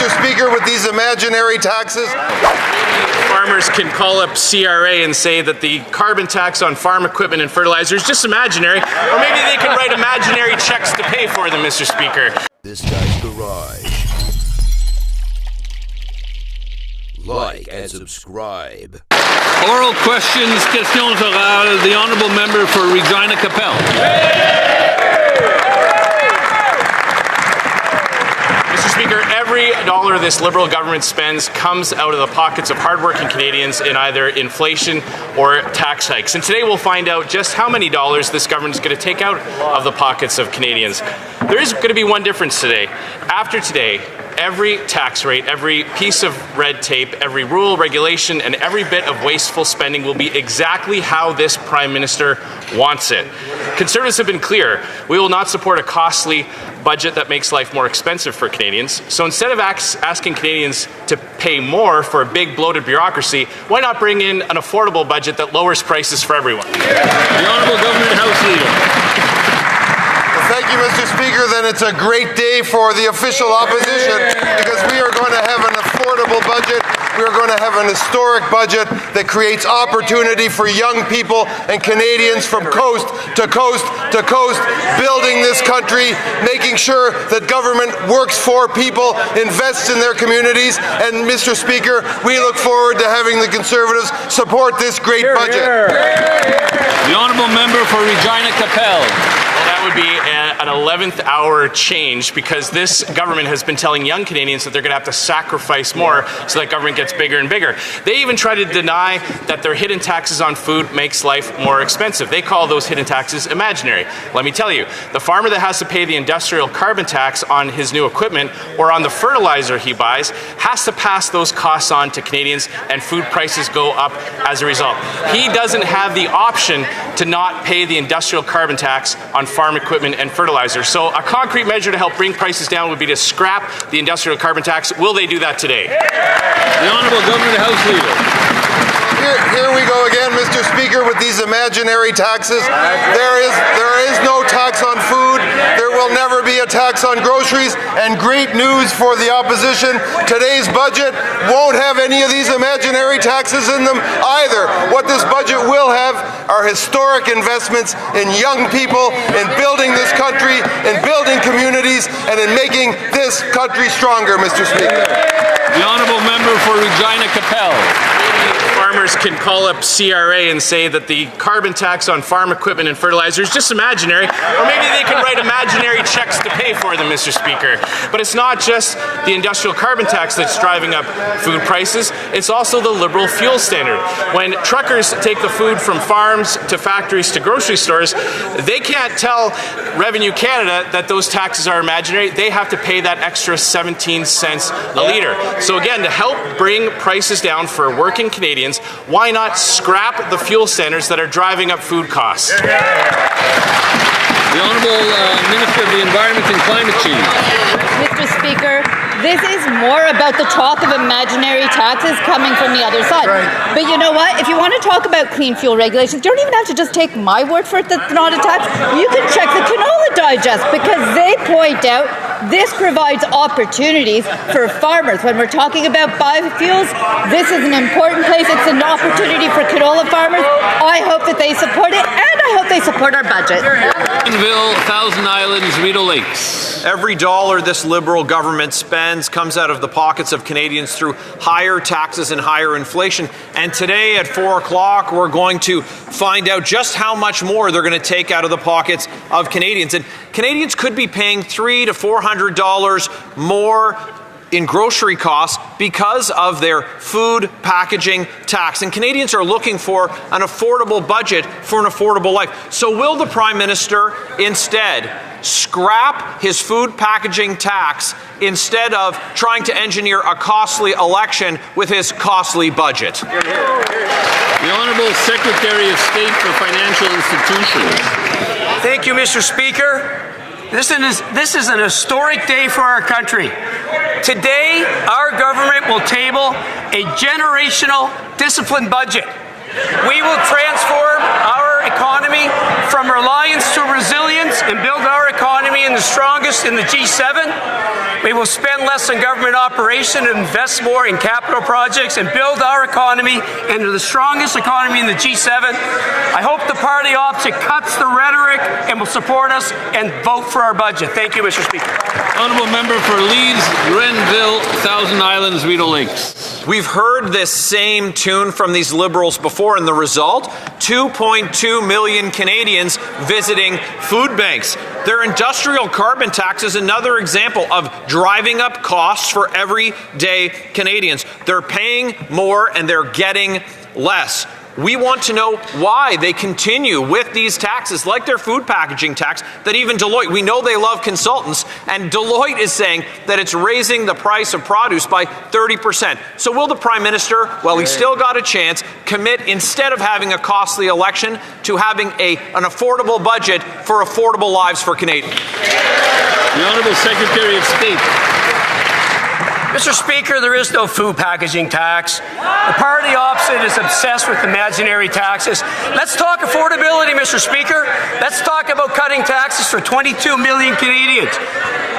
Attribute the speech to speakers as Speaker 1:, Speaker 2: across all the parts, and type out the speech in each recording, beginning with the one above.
Speaker 1: Mr. Speaker, with these imaginary taxes?
Speaker 2: Farmers can call up CRA and say that the carbon tax on farm equipment and fertilizer is just imaginary, or maybe they can write imaginary checks to pay for them, Mr. Speaker.
Speaker 3: This Guy's Garage. Like and subscribe.
Speaker 4: Oral questions, questions orales. The honourable member for Regina Capel.
Speaker 2: Mr. Speaker, every dollar this Liberal government spends comes out of the pockets of hardworking Canadians in either inflation or tax hikes. And today we'll find out just how many dollars this government is going to take out of the pockets of Canadians. There is going to be one difference today. After today, every tax rate, every piece of red tape, every rule, regulation, and every bit of wasteful spending will be exactly how this Prime Minister wants it. Conservatives have been clear. We will not support a costly budget that makes life more expensive for Canadians. So instead of asking Canadians to pay more for a big bloated bureaucracy, why not bring in an affordable budget that lowers prices for everyone?
Speaker 4: The Honourable Government House Leader.
Speaker 1: Thank you, Mr. Speaker. Then it's a great day for the official opposition because we are going to have an affordable budget. We are going to have an historic budget that creates opportunity for young people and Canadians from coast to coast to coast, building this country, making sure that government works for people, invests in their communities. And Mr. Speaker, we look forward to having the Conservatives support this great budget.
Speaker 4: The honourable member for Regina Capel.
Speaker 2: That would be an 11th hour change because this government has been telling young Canadians that they're going to have to sacrifice more so that government gets bigger and bigger. They even try to deny that their hidden taxes on food makes life more expensive. They call those hidden taxes imaginary. Let me tell you, the farmer that has to pay the industrial carbon tax on his new equipment or on the fertilizer he buys has to pass those costs on to Canadians, and food prices go up as a result. He doesn't have the option to not pay the industrial carbon tax on farm equipment and fertilizer. So a concrete measure to help bring prices down would be to scrap the industrial carbon tax. Will they do that today?
Speaker 4: The Honourable Government House Leader.
Speaker 1: Here we go again, Mr. Speaker, with these imaginary taxes. There is no tax on food. There will never be a tax on groceries. And great news for the opposition, today's budget won't have any of these imaginary taxes in them either. What this budget will have are historic investments in young people, in building this country, in building communities, and in making this country stronger, Mr. Speaker.
Speaker 4: The honourable member for Regina Capel.
Speaker 2: Farmers can call up CRA and say that the carbon tax on farm equipment and fertilizer is just imaginary, or maybe they can write imaginary checks to pay for them, Mr. Speaker. But it's not just the industrial carbon tax that's driving up food prices, it's also the Liberal fuel standard. When truckers take the food from farms to factories to grocery stores, they can't tell Revenue Canada that those taxes are imaginary. They have to pay that extra 17 cents a litre. So again, to help bring prices down for working Canadians, why not scrap the fuel standards that are driving up food costs?
Speaker 4: The Honourable Minister of the Environment and Climate Change.
Speaker 5: Mr. Speaker, this is more about the talk of imaginary taxes coming from the other side. Right. But you know what? If you want to talk about clean fuel regulations, you don't even have to just take my word for it that it's not a tax. You can check the Canola Digest because they point out this provides opportunities for farmers. When we're talking about biofuels, this is an important place. It's an opportunity for canola farmers. I hope that they support it, and I hope they support our budget.
Speaker 4: Greenville, Thousand Islands, Rideau Lakes.
Speaker 6: Every dollar this Liberal government spends comes out of the pockets of Canadians through higher taxes and higher inflation. And today at 4 o'clock, we're going to find out just how much more they're going to take out of the pockets of Canadians. And Canadians could be paying $300 to $400 more in grocery costs because of their food packaging tax. And Canadians are looking for an affordable budget for an affordable life. So will the Prime Minister instead scrap his food packaging tax instead of trying to engineer a costly election with his costly budget?
Speaker 4: The Honourable Secretary of State for Financial Institutions.
Speaker 7: Thank you, Mr. Speaker. This is an historic day for our country. Today, our government will table a generational, disciplined budget. We will transform our economy from reliance to resilience and build our economy in the strongest in the G7. We will spend less on government operation and invest more in capital projects and build our economy into the strongest economy in the G7. I hope the party opposite cuts the rhetoric and will support us and vote for our budget. Thank you, Mr. Speaker.
Speaker 4: Honourable member for Leeds, Grenville, Thousand Islands, Rideau Lakes.
Speaker 6: We've heard this same tune from these Liberals before, and the result? 2.2 million Canadians visiting food banks. Their industrial carbon tax is another example of driving up costs for everyday Canadians. They're paying more and they're getting less. We want to know why they continue with these taxes, like their food packaging tax, that even Deloitte, we know they love consultants, and Deloitte is saying that it's raising the price of produce by 30%. So will the Prime Minister, while he's still got a chance, commit, instead of having a costly election, to having an affordable budget for affordable lives for Canadians?
Speaker 4: The Honourable Secretary of State.
Speaker 7: Mr. Speaker, there is no food packaging tax. The party opposite is obsessed with imaginary taxes. Let's talk affordability, Mr. Speaker. Let's talk about cutting taxes for 22 million Canadians.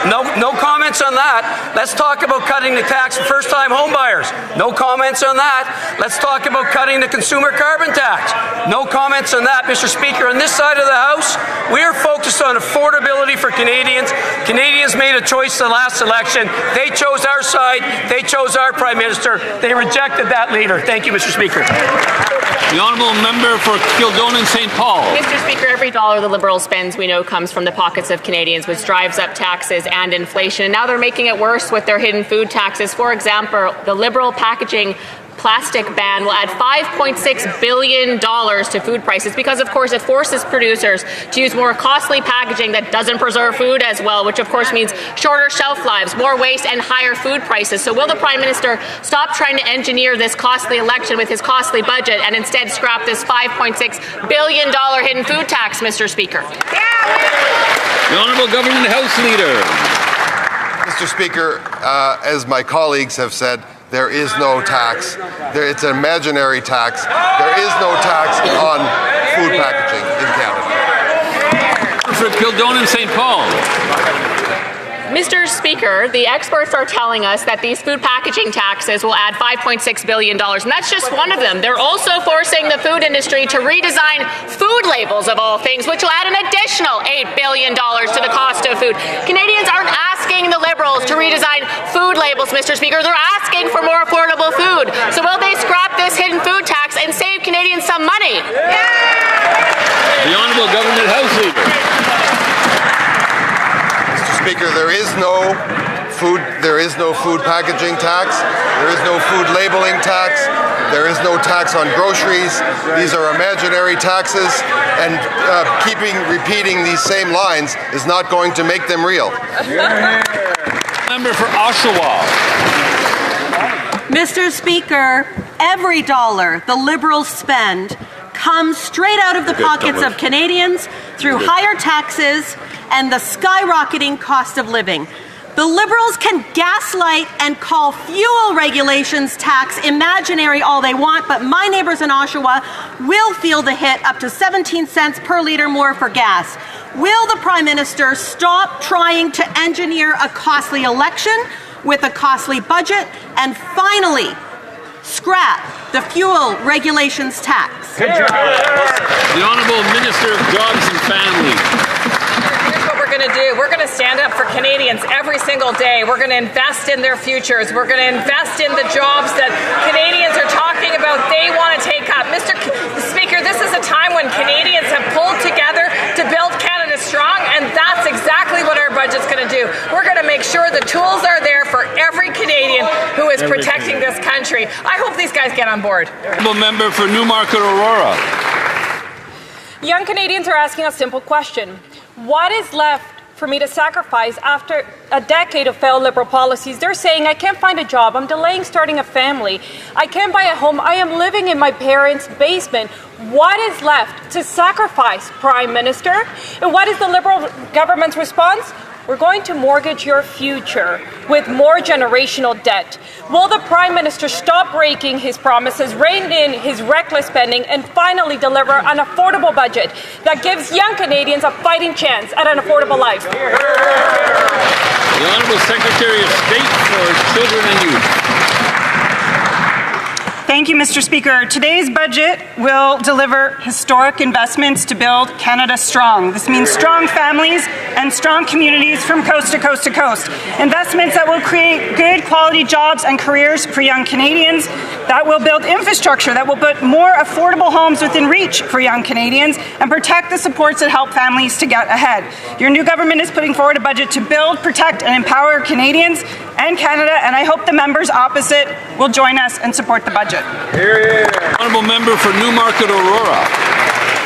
Speaker 7: No comments on that. Let's talk about cutting the tax for first-time homebuyers. No comments on that. Let's talk about cutting the consumer carbon tax. No comments on that, Mr. Speaker. On this side of the House, we are focused on affordability for Canadians. Canadians made a choice in the last election. They chose our side. They chose our Prime Minister. They rejected that leader. Thank you, Mr. Speaker.
Speaker 4: The Honourable Member for Kildonan St. Paul.
Speaker 8: Mr. Speaker, every dollar the Liberals spends, we know, comes from the pockets of Canadians, which drives up taxes and inflation. And now they're making it worse with their hidden food taxes. For example, the Liberal packaging plastic ban will add $5.6 billion to food prices because, of course, it forces producers to use more costly packaging that doesn't preserve food as well, which, of course, means shorter shelf lives, more waste, and higher food prices. So will the Prime Minister stop trying to engineer this costly election with his costly budget and instead scrap this $5.6 billion hidden food tax, Mr. Speaker?
Speaker 4: The Honourable Government House Leader.
Speaker 1: Mr. Speaker, as my colleagues have said, there is no tax. It's an imaginary tax. There is no tax on food packaging in Canada.
Speaker 4: For Kildonan St. Paul.
Speaker 8: Mr. Speaker, the experts are telling us that these food packaging taxes will add $5.6 billion, and that's just one of them. They're also forcing the food industry to redesign food labels, of all things, which will add an additional $8 billion to the cost of food. Canadians aren't asking the Liberals to redesign food labels, Mr. Speaker. They're asking for more affordable food. So will they scrap this hidden food tax and save Canadians some money?
Speaker 4: The Honourable Government House Leader.
Speaker 1: Speaker, there is no food packaging tax. There is no food labeling tax. There is no tax on groceries. These are imaginary taxes, and repeating these same lines is not going to make them real.
Speaker 4: Member for Oshawa.
Speaker 9: Mr. Speaker, every dollar the Liberals spend comes straight out of the pockets of Canadians through higher taxes and the skyrocketing cost of living. The Liberals can gaslight and call fuel regulations tax imaginary all they want, but my neighbours in Oshawa will feel the hit, up to 17 cents per litre more for gas. Will the Prime Minister stop trying to engineer a costly election with a costly budget and finally scrap the fuel regulations tax?
Speaker 4: The Honourable Minister of Jobs and Family.
Speaker 10: Going to do. We're going to stand up for Canadians every single day. We're going to invest in their futures. We're going to invest in the jobs that Canadians are talking about they want to take up. Mr. Speaker, this is a time when Canadians have pulled together to build Canada strong, and that's exactly what our budget's going to do. We're going to make sure the tools are there for every Canadian who is protecting this country. I hope these guys get on board.
Speaker 4: Member for Newmarket Aurora.
Speaker 10: Young Canadians are asking a simple question. What is left for me to sacrifice after a decade of failed Liberal policies? They're saying, I can't find a job, I'm delaying starting a family, I can't buy a home, I am living in my parents' basement. What is left to sacrifice, Prime Minister? And what is the Liberal government's response? We're going to mortgage your future with more generational debt. Will the Prime Minister stop breaking his promises, rein in his reckless spending, and finally deliver an affordable budget that gives young Canadians a fighting chance at an affordable life?
Speaker 4: The The Honourable Secretary of State for Children and Youth.
Speaker 11: Thank you, Mr. Speaker. Today's budget will deliver historic investments to build Canada strong. This means strong families and strong communities from coast to coast to coast. Investments that will create good quality jobs and careers for young Canadians, that will build infrastructure, that will put more affordable homes within reach for young Canadians, and protect the supports that help families to get ahead. Your new government is putting forward a budget to build, protect, and empower Canadians and Canada, and I hope the members opposite will join us and support the budget.
Speaker 4: Honourable Member for Newmarket Aurora.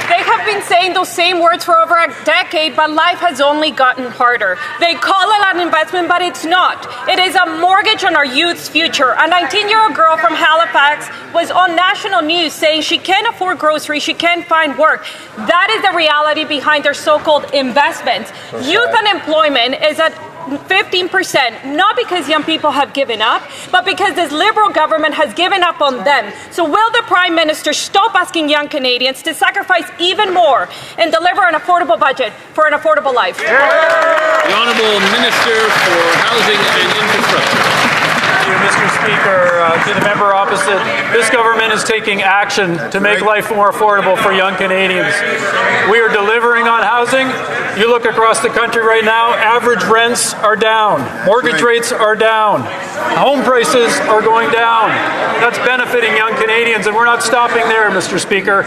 Speaker 10: They have been saying those same words for over a decade, but life has only gotten harder. They call it an investment, but it's not. It is a mortgage on our youth's future. A 19-year-old girl from Halifax was on national news saying she can't afford groceries, she can't find work. That is the reality behind their so-called investments. Youth unemployment is at 15%, not because young people have given up, but because this Liberal government has given up on them. So will the Prime Minister stop asking young Canadians to sacrifice even more and deliver an affordable budget for an affordable life?
Speaker 4: The Honourable Minister for Housing and Infrastructure.
Speaker 12: Thank you, Mr. Speaker. To the member opposite, this government is taking action to make life more affordable for young Canadians. We are delivering on housing. You look across the country right now, average rents are down, mortgage rates are down, home prices are going down. That's benefiting young Canadians, and we're not stopping there, Mr. Speaker.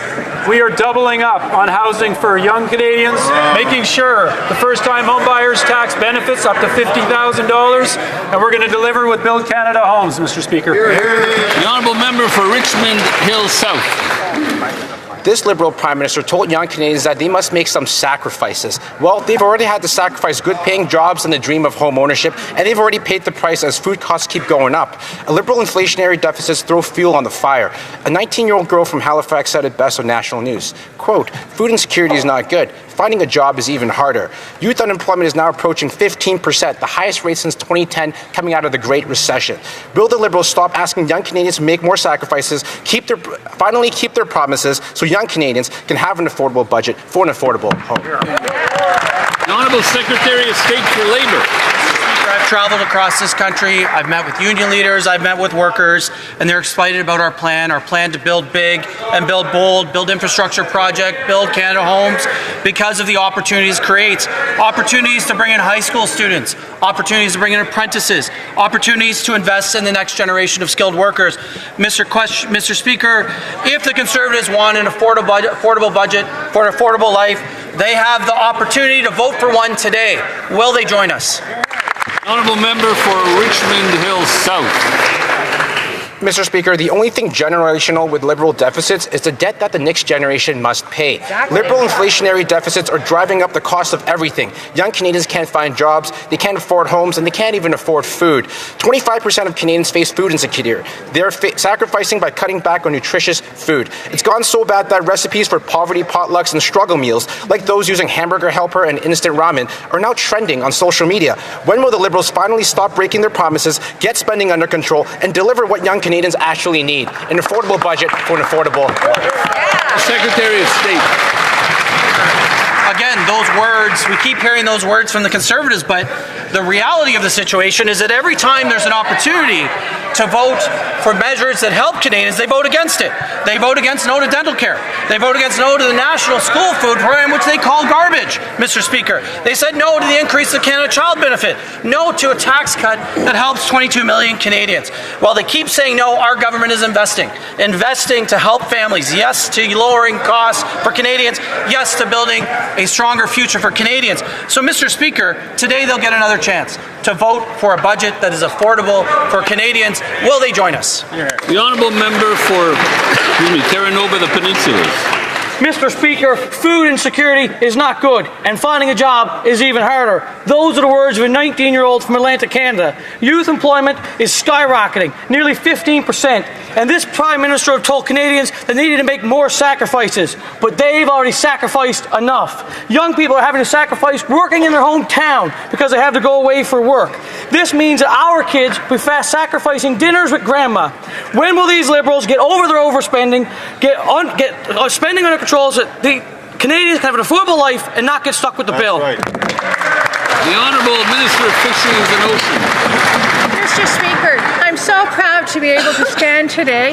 Speaker 12: We are doubling up on housing for young Canadians, making sure the first-time home buyers tax benefits up to $50,000, and we're going to deliver with Build Canada Homes, Mr. Speaker.
Speaker 4: The Honourable Member for Richmond Hill South.
Speaker 13: This Liberal Prime Minister told young Canadians that they must make some sacrifices. Well, they've already had to sacrifice good-paying jobs and the dream of home ownership, and they've already paid the price as food costs keep going up. Liberal inflationary deficits throw fuel on the fire. A 19-year-old girl from Halifax said it best on national news. Quote, "Food insecurity is not good. Finding a job is even harder. Youth unemployment is now approaching 15%, the highest rate since 2010, coming out of the Great Recession. Will the Liberals stop asking young Canadians to make more sacrifices, finally keep their promises, so young Canadians can have an affordable budget for an affordable home?"
Speaker 4: The Honourable Secretary of State for Labour.
Speaker 14: I've traveled across this country, I've met with union leaders, I've met with workers, and they're excited about our plan to build big and build bold, build infrastructure project, build Canada Homes, because of the opportunities it creates. Opportunities to bring in high school students, opportunities to bring in apprentices, opportunities to invest in the next generation of skilled workers. Mr. Speaker, if the Conservatives want an affordable budget for an affordable life, they have the opportunity to vote for one today. Will they join us?
Speaker 4: Honourable Member for Richmond Hill South.
Speaker 13: Mr. Speaker, the only thing generational with Liberal deficits is the debt that the next generation must pay. Exactly. Liberal inflationary deficits are driving up the cost of everything. Young Canadians can't find jobs, they can't afford homes, and they can't even afford food. 25% of Canadians face food insecurity. They're sacrificing by cutting back on nutritious food. It's gone so bad that recipes for poverty potlucks and struggle meals, like those using hamburger helper and instant ramen, are now trending on social media. When will the Liberals finally stop breaking their promises, get spending under control, and deliver what young Canadians actually need? An affordable budget for an affordable life.
Speaker 4: Secretary of State.
Speaker 14: Again, those words, we keep hearing those words from the Conservatives, but the reality of the situation is that every time there's an opportunity to vote for measures that help Canadians, they vote against it. They vote against no to dental care. They vote against no to the National School Food Program, which they call garbage, Mr. Speaker. They said no to the increase of Canada Child Benefit, no to a tax cut that helps 22 million Canadians. While they keep saying no, our government is investing to help families, yes to lowering costs for Canadians, yes to building a stronger future for Canadians. So, Mr. Speaker, today they'll get another chance to vote for a budget that is affordable for Canadians. Will they join us?
Speaker 4: The Honourable Member for Terra Nova, the Peninsulas.
Speaker 15: Mr. Speaker, food insecurity is not good, and finding a job is even harder. Those are the words of a 19-year-old from Atlantic, Canada. Youth employment is skyrocketing, nearly 15%, and this Prime Minister have told Canadians they needed to make more sacrifices, but they've already sacrificed enough. Young people are having to sacrifice working in their hometown because they have to go away for work. This means that our kids will be fast sacrificing dinners with grandma. When will these Liberals get over their overspending, get spending under control so that the Canadians can have an affordable life and not get stuck with the bill?
Speaker 1: Right.
Speaker 4: The Honourable Minister of Fisheries and Oceans.
Speaker 16: Mr. Speaker, I'm so proud to be able to stand today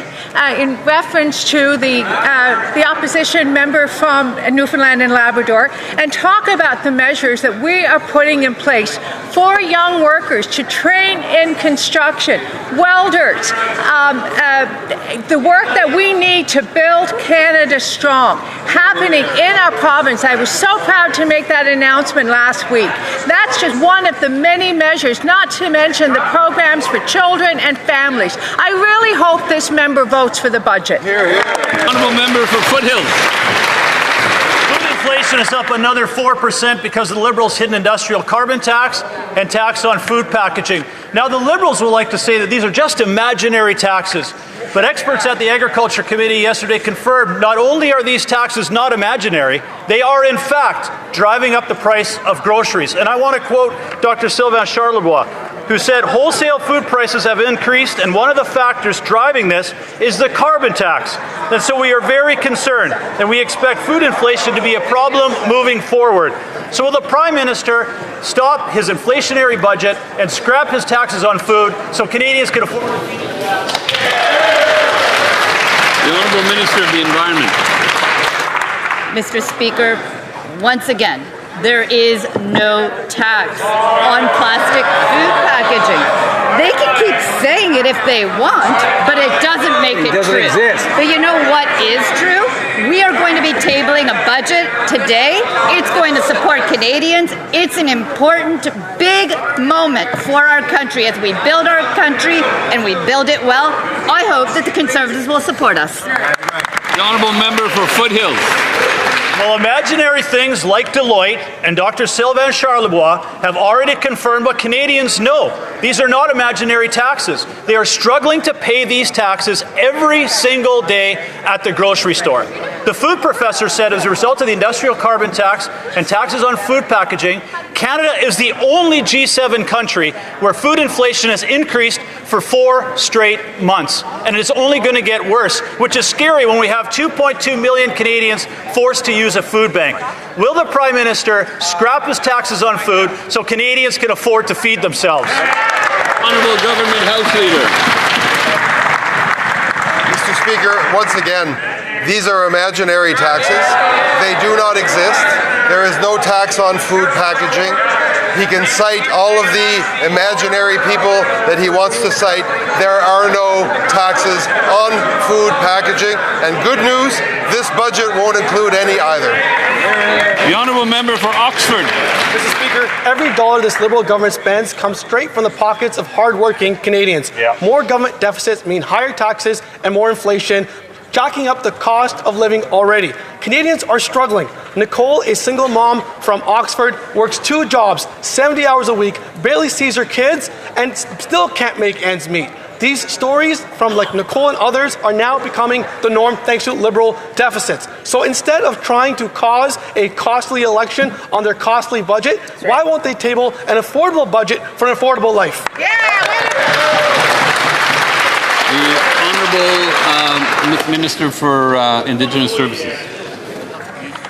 Speaker 16: in reference to the opposition member from Newfoundland and Labrador and talk about the measures that we are putting in place for young workers to train in construction, welders, the work that we need to build Canada strong, happening in our province. I was so proud to make that announcement last week. That's just one of the many measures, not to mention the programs for children and families. I really hope this member votes for the budget.
Speaker 4: Honourable Member for Foothills.
Speaker 17: Food inflation is up another 4% because of the Liberals' hidden industrial carbon tax and tax on food packaging. Now, the Liberals will like to say that these are just imaginary taxes, but experts at the Agriculture Committee yesterday confirmed not only are these taxes not imaginary, they are in fact driving up the price of groceries. And I want to quote Dr. Sylvain Charlebois, who said wholesale food prices have increased, and one of the factors driving this is the carbon tax. And so we are very concerned, and we expect food inflation to be a problem moving forward. So will the Prime Minister stop his inflationary budget and scrap his taxes on food so Canadians can afford to feed themselves?
Speaker 4: The Honourable Minister of the Environment.
Speaker 5: Mr. Speaker, once again, there is no tax on plastic food packaging. They can keep saying it if they want, but it doesn't make it true.
Speaker 13: Exist.
Speaker 5: But you know what is true? We are going to be tabling a budget today. It's going to support Canadians. It's an important, big moment for our country as we build our country and we build it well. I hope that the Conservatives will support us.
Speaker 4: The Honourable Member for Foothills.
Speaker 17: Well, imaginary things like Deloitte and Dr. Sylvain Charlebois have already confirmed what Canadians know. These are not imaginary taxes. They are struggling to pay these taxes every single day at the grocery store. The food professor said as a result of the industrial carbon tax and taxes on food packaging, Canada is the only G7 country where food inflation has increased for 4 straight months. And it's only going to get worse, which is scary when we have 2.2 million Canadians forced to use a food bank. Will the Prime Minister scrap his taxes on food so Canadians can afford to feed themselves?
Speaker 4: Honourable Government House Leader.
Speaker 1: Mr. Speaker, once again, these are imaginary taxes. They do not exist. There is no tax on food packaging. He can cite all of the imaginary people that he wants to cite. There are no taxes on food packaging. And good news, this budget won't include any either.
Speaker 4: The Honourable Member for Oxford.
Speaker 18: Mr. Speaker, every dollar this Liberal government spends comes straight from the pockets of hard-working Canadians. More government deficits mean higher taxes and more inflation, jacking up the cost of living already. Canadians are struggling. Nicole, a single mom from Oxford, works 2 jobs, 70 hours a week, barely sees her kids, and still can't make ends meet. These stories from like Nicole and others are now becoming the norm thanks to Liberal deficits. So instead of trying to cause a costly election on their costly budget, why won't they table an affordable budget for an affordable life?
Speaker 4: The Honourable Minister for Indigenous Services.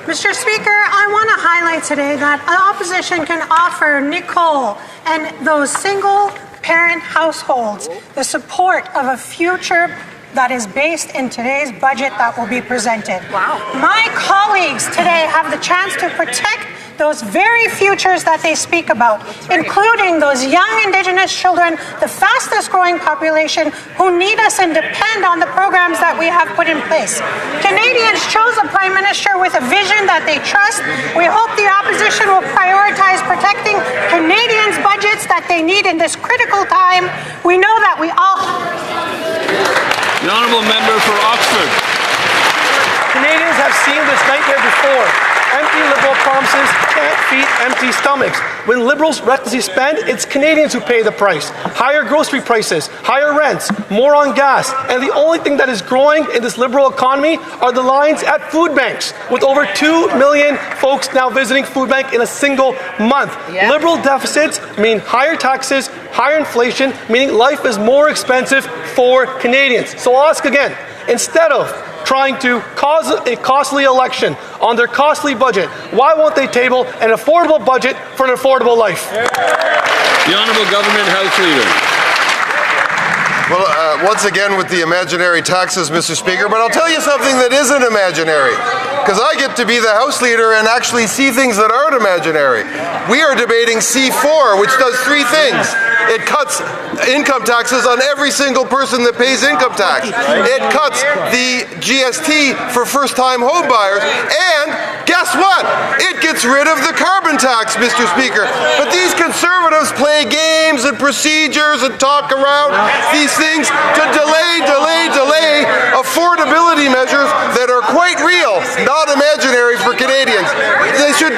Speaker 19: Mr. Speaker, I want to highlight today that the opposition can offer Nicole and those single parent households the support of a future that is based in today's budget that will be presented. My colleagues today have the chance to protect those very futures that they speak about, including those young Indigenous children, the fastest growing population who need us and depend on the programs that we have put in place. Canadians chose a Prime Minister with a vision that they trust. We hope the opposition will prioritize protecting Canadians' budgets that they need in this critical time. We know that we all...
Speaker 4: The Honourable Member for Oxford.
Speaker 18: Canadians have seen this nightmare before. Empty Liberal promises can't feed empty stomachs. When Liberals recklessly spend, it's Canadians who pay the price. Higher grocery prices, higher rents, more on gas, and the only thing that is growing in this Liberal economy are the lines at food banks, with over 2 million folks now visiting food bank in a single month. Liberal deficits mean higher taxes, higher inflation, meaning life is more expensive for Canadians. So I'll ask again, instead of trying to cause a costly election on their costly budget. Why won't they table an affordable budget for an affordable life?
Speaker 4: The Honourable Government House Leader.
Speaker 1: Well, once again with the imaginary taxes, Mr. Speaker, but I'll tell you something that isn't imaginary, because I get to be the House Leader and actually see things that aren't imaginary. We are debating C4, which does three things. It cuts income taxes on every single person that pays income tax. It cuts the GST for first-time home buyers, and guess what? It gets rid of the carbon tax, Mr. Speaker. But these Conservatives play games and procedures and talk around these things to delay affordability measures that are quite real, not imaginary for Canadians. They should